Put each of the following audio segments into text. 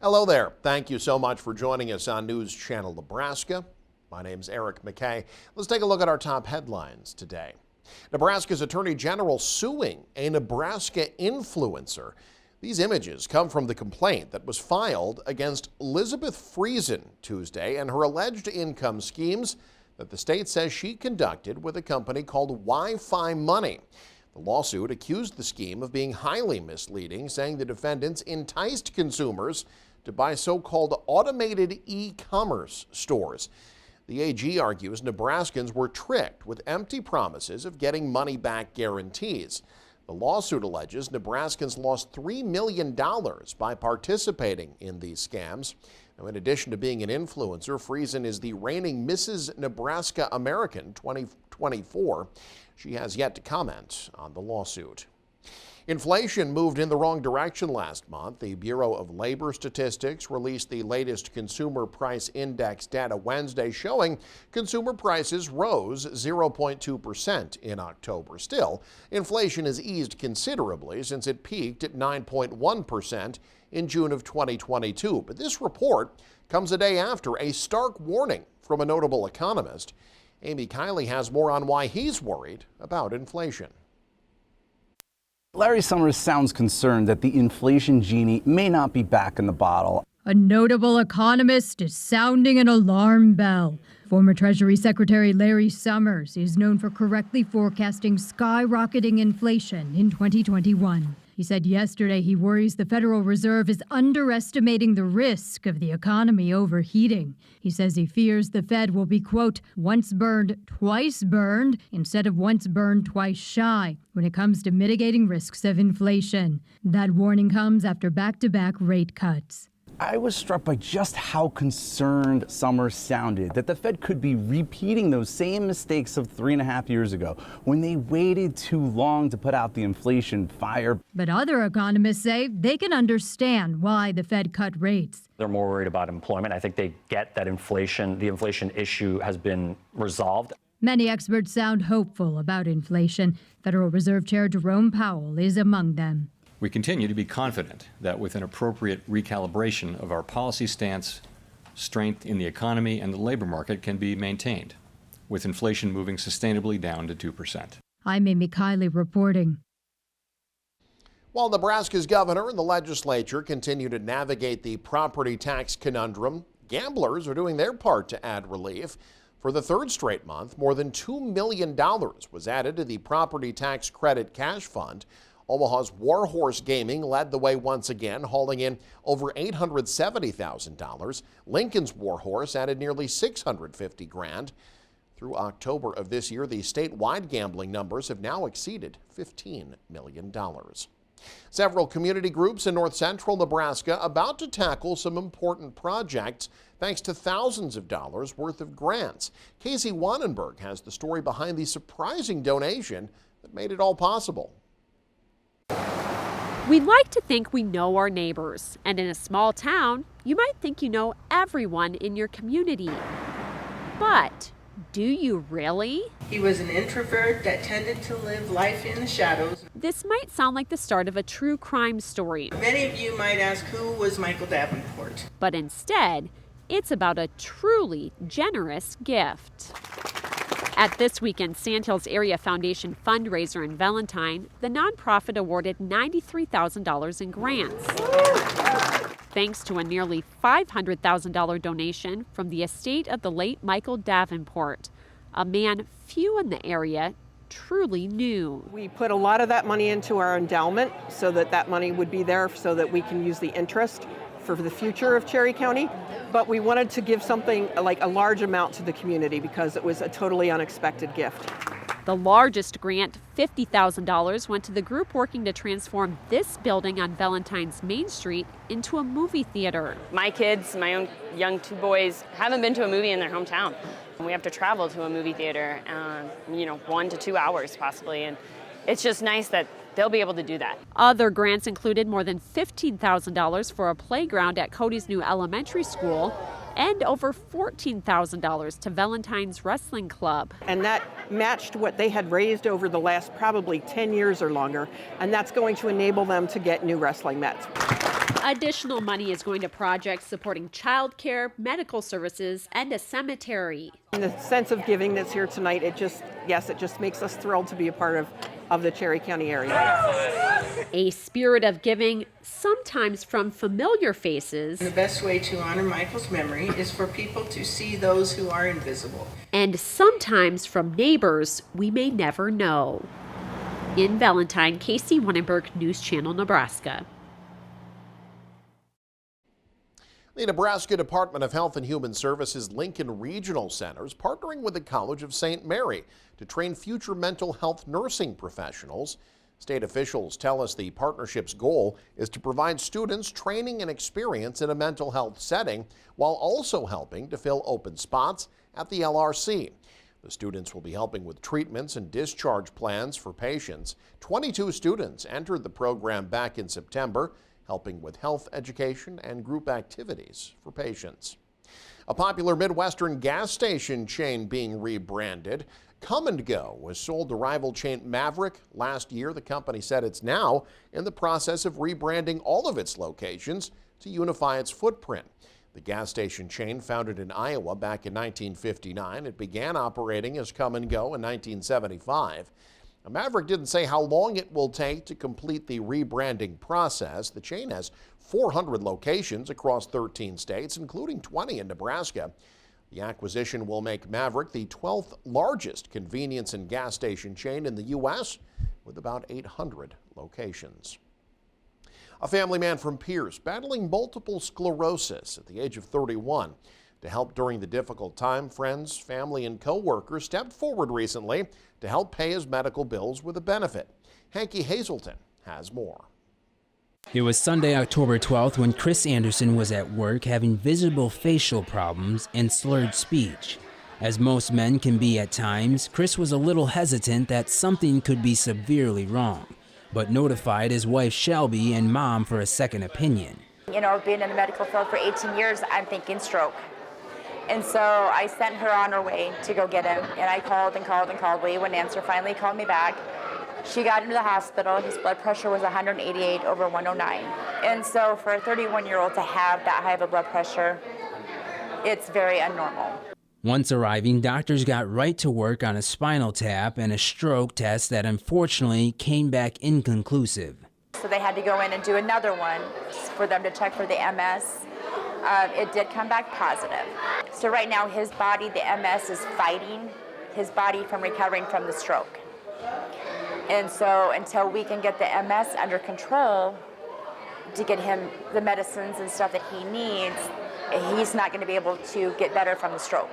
Hello there. Thank you so much for joining us on News Channel Nebraska. My name's Eric McKay. Let's take a look at our top headlines today. Nebraska's Attorney General suing a Nebraska influencer. These images come from the complaint that was filed against Elizabeth Friesen Tuesday and her alleged income schemes that the state says she conducted with a company called Wi-Fi Money. The lawsuit accused the scheme of being highly misleading, saying the defendants enticed consumers to buy so-called automated e-commerce stores. The AG argues Nebraskans were tricked with empty promises of getting money-back guarantees. The lawsuit alleges Nebraskans lost $3 million by participating in these scams. Now, in addition to being an influencer, Friesen is the reigning Mrs. Nebraska American 2024. She has yet to comment on the lawsuit. Inflation moved in the wrong direction last month. The Bureau of Labor Statistics released the latest Consumer Price Index data Wednesday, showing consumer prices rose 0.2% in October. Still, inflation has eased considerably since it peaked at 9.1% in June of 2022. But this report comes a day after a stark warning from a notable economist. Amy Kiley has more on why he's worried about inflation. Larry Summers sounds concerned that the inflation genie may not be back in the bottle. A notable economist is sounding an alarm bell. Former Treasury Secretary Larry Summers is known for correctly forecasting skyrocketing inflation in 2021. He said yesterday he worries the Federal Reserve is underestimating the risk of the economy overheating. He says he fears the Fed will be, quote, once burned, twice burned, instead of once burned, twice shy, when it comes to mitigating risks of inflation. That warning comes after back-to-back rate cuts. I was struck by just how concerned Summers sounded that the Fed could be repeating those same mistakes of 3.5 years ago when they waited too long to put out the inflation fire. But other economists say they can understand why the Fed cut rates. They're more worried about employment. I think they get that the inflation issue has been resolved. Many experts sound hopeful about inflation. Federal Reserve Chair Jerome Powell is among them. We continue to be confident that with an appropriate recalibration of our policy stance, strength in the economy and the labor market can be maintained, with inflation moving sustainably down to 2%. I'm Amy Kiley reporting. While Nebraska's governor and the legislature continue to navigate the property tax conundrum, gamblers are doing their part to add relief. For the third straight month, more than $2 million was added to the property tax credit cash fund. Omaha's Warhorse Gaming led the way once again, hauling in over $870,000. Lincoln's Warhorse added nearly $650,000. Through October of this year, the statewide gambling numbers have now exceeded $15 million. Several community groups in north central Nebraska about to tackle some important projects thanks to thousands of dollars worth of grants. Casey Wannenberg has the story behind the surprising donation that made it all possible. We like to think we know our neighbors, and in a small town, you might think you know everyone in your community. But do you really? He was an introvert that tended to live life in the shadows. This might sound like the start of a true crime story. Many of you might ask, who was Michael Davenport? But instead, it's about a truly generous gift. At this weekend's Sandhills Area Foundation fundraiser in Valentine, the nonprofit awarded $93,000 in grants. Thanks to a nearly $500,000 donation from the estate of the late Michael Davenport, a man few in the area truly knew. We put a lot of that money into our endowment so that money would be there so that we can use the interest for the future of Cherry County. But we wanted to give something like a large amount to the community because it was a totally unexpected gift. The largest grant, $50,000, went to the group working to transform this building on Valentine's Main Street into a movie theater. My kids, my own young two boys, haven't been to a movie in their hometown. We have to travel to a movie theater, 1 to 2 hours possibly, and it's just nice that they'll be able to do that. Other grants included more than $15,000 for a playground at Cody's new elementary school and over $14,000 to Valentine's Wrestling Club. And that matched what they had raised over the last probably 10 years or longer, and that's going to enable them to get new wrestling mats. Additional money is going to projects supporting childcare, medical services, and a cemetery. And the sense of giving that's here tonight, it just makes us thrilled to be a part of the Cherry County area. A spirit of giving, sometimes from familiar faces. The best way to honor Michael's memory is for people to see those who are invisible. And sometimes from neighbors we may never know. In Valentine, Casey Wannenberg, News Channel, Nebraska. The Nebraska Department of Health and Human Services Lincoln Regional Center is partnering with the College of St. Mary to train future mental health nursing professionals. State officials tell us the partnership's goal is to provide students training and experience in a mental health setting while also helping to fill open spots at the LRC. The students will be helping with treatments and discharge plans for patients. 22 students entered the program back in September, helping with health education and group activities for patients. A popular Midwestern gas station chain being rebranded. Come and Go was sold to rival chain Maverick last year. The company said it's now in the process of rebranding all of its locations to unify its footprint. The gas station chain, founded in Iowa back in 1959, it began operating as Come and Go in 1975. Maverick didn't say how long it will take to complete the rebranding process. The chain has 400 locations across 13 states, including 20 in Nebraska. The acquisition will make Maverick the 12th largest convenience and gas station chain in the U.S., with about 800 locations. A family man from Pierce battling multiple sclerosis at the age of 31. To help during the difficult time, friends, family, and co-workers stepped forward recently to help pay his medical bills with a benefit. Hanky Hazelton has more. It was Sunday, October 12th, when Chris Anderson was at work having visible facial problems and slurred speech. As most men can be at times, Chris was a little hesitant that something could be severely wrong, but notified his wife Shelby and mom for a second opinion. You know, being in the medical field for 18 years, I'm thinking stroke. And so I sent her on her way to go get him, and I called and called and called. Lee wouldn't answer. Finally called me back. She got into the hospital. His blood pressure was 188 over 109. And so for a 31-year-old to have that high of a blood pressure, it's very abnormal. Once arriving, doctors got right to work on a spinal tap and a stroke test that unfortunately came back inconclusive. So they had to go in and do another one for them to check for the MS. It did come back positive. So right now his body, the MS, is fighting his body from recovering from the stroke. And so until we can get the MS under control to get him the medicines and stuff that he needs, he's not going to be able to get better from the stroke.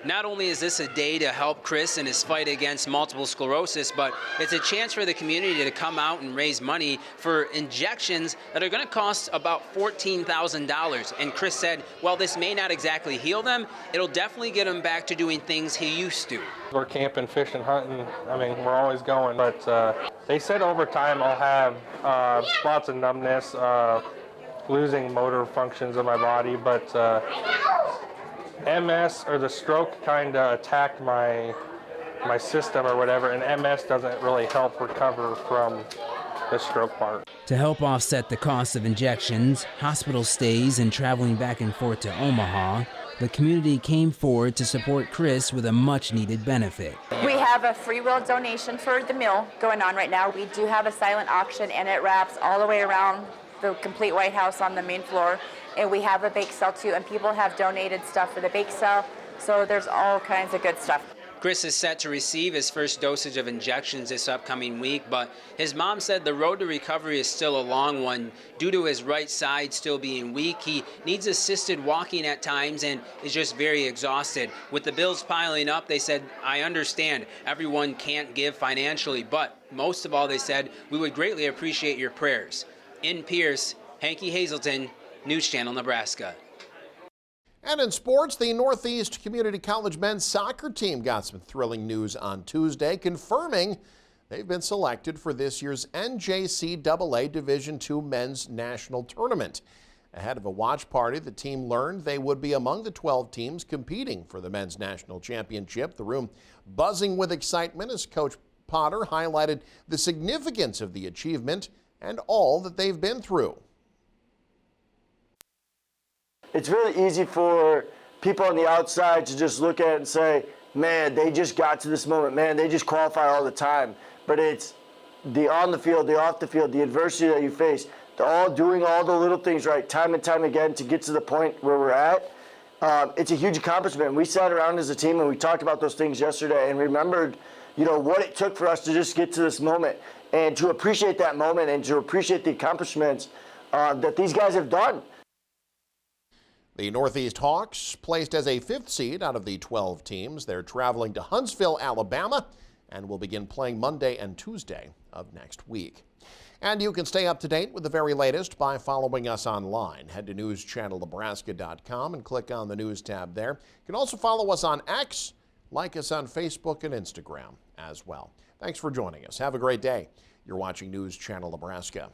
Not only is this a day to help Chris in his fight against multiple sclerosis, but it's a chance for the community to come out and raise money for injections that are going to cost about $14,000. And Chris said, while this may not exactly heal them, it'll definitely get him back to doing things he used to. We're camping, fishing, hunting. I mean, we're always going. But they said over time I'll have lots of numbness, losing motor functions of my body, but MS or the stroke kind of attacked my system or whatever, and MS doesn't really help recover from the stroke part. To help offset the cost of injections, hospital stays, and traveling back and forth to Omaha, the community came forward to support Chris with a much-needed benefit. We have a free will donation for the meal going on right now. We do have a silent auction, and it wraps all the way around the complete White House on the main floor. And we have a bake sale too, and people have donated stuff for the bake sale, so there's all kinds of good stuff. Chris is set to receive his first dosage of injections this upcoming week, but his mom said the road to recovery is still a long one. Due to his right side still being weak, he needs assisted walking at times and is just very exhausted. With the bills piling up, they said, I understand everyone can't give financially, but most of all, they said, we would greatly appreciate your prayers. In Pierce, Hanky Hazelton, News Channel, Nebraska. And in sports, the Northeast Community College men's soccer team got some thrilling news on Tuesday, confirming they've been selected for this year's NJCAA Division II Men's National Tournament. Ahead of a watch party, the team learned they would be among the 12 teams competing for the Men's National Championship. The room buzzing with excitement as Coach Potter highlighted the significance of the achievement and all that they've been through. It's really easy for people on the outside to just look at it and say, man, they just got to this moment, man, they just qualify all the time. But it's the on the field, the off the field, the adversity that you face. They're all doing all the little things right time and time again to get to the point where we're at. It's a huge accomplishment. We sat around as a team and we talked about those things yesterday and remembered, what it took for us to just get to this moment and to appreciate that moment and to appreciate the accomplishments that these guys have done. The Northeast Hawks, placed as a 5th seed out of the 12 teams. They're traveling to Huntsville, Alabama, and will begin playing Monday and Tuesday of next week. And you can stay up to date with the very latest by following us online. Head to newschannelnebraska.com and click on the News tab there. You can also follow us on X, like us on Facebook and Instagram as well. Thanks for joining us. Have a great day. You're watching News Channel Nebraska.